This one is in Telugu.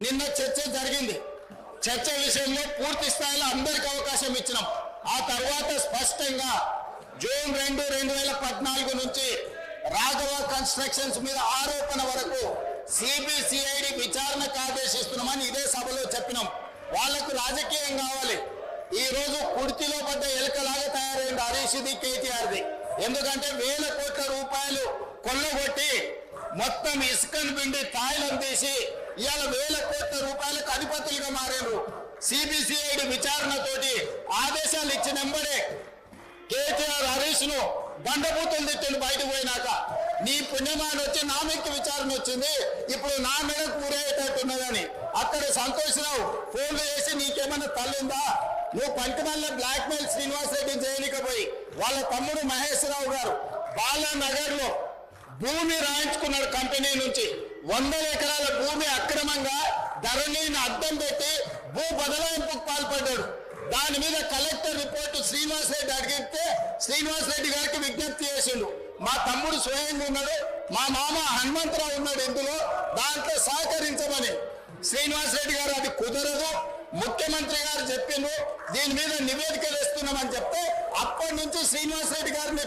నిన్న చర్చ జరిగింది. చర్చ విషయంలో పూర్తి స్థాయిలో అందరికి అవకాశం ఇచ్చినాం. ఆ తర్వాత స్పష్టంగా జూన్ 2, 2014 నుంచి రాఘవ కన్స్ట్రక్షన్స్ మీద ఆరోపణ వరకు సిబిసిఐడి విచారణకు ఆదేశిస్తున్నామని ఇదే సభలో చెప్పినాం. వాళ్లకు రాజకీయం కావాలి. ఈ రోజు కుర్చీలో పడ్డ ఎలుకలాగా తయారైంది హరీష్ది, కేటీఆర్ది. ఎందుకంటే వేల కోట్ల రూపాయలు కొల్లగొట్టి మొత్తం ఇసుకను పిండి తాయిలం తీసి ఇవాళ వేల కోట్ల రూపాయలకు అధిపతులుగా మారారు. సిబిసిఐడి విచారణతోటి ఆదేశాలు ఇచ్చినంబడే కేటీఆర్ హరీష్ ను బండబూతులు తిట్టిండు. బయటకు పోయినాక నీ పుణ్యమాని వచ్చి నా మీదకి విచారణ వచ్చింది, ఇప్పుడు నా మీద కూరేటట్టున్నదని అక్కడ సంతోషరావు ఫోన్లు చేసి నీకేమన్నా తల్లిందా, నువ్వు పంటమల్ల బ్లాక్ మెయిల్ శ్రీనివాస్ రెడ్డి జైలుకపోయి వాళ్ళ తమ్ముడు మహేష్ రావు గారు బాలానగర్ లో భూమి రాయించుకున్నాడు. కంపెనీ నుంచి 100 ఎకరాల భూమి అక్రమంగా ధరణిని అడ్డం పెట్టి భూ బదలాయింపుకు పాల్పడ్డాడు. దాని మీద కలెక్టర్ రిపోర్టు శ్రీనివాస్ రెడ్డి అడిగితే శ్రీనివాస్ రెడ్డి గారికి విజ్ఞప్తి చేసిండు. మా తమ్ముడు స్వయంగా ఉన్నాడు, మా మామ హనుమంతరావు ఉన్నాడు ఇందులో, దాంట్లో సహకరించమని. శ్రీనివాస్ రెడ్డి గారు అది కుదరదు, ముఖ్యమంత్రి గారు చెప్పిండ్రు, దీని మీద నివేదిక వేస్తున్నామని చెప్తే అప్పటి నుంచి శ్రీనివాస్ రెడ్డి గారిని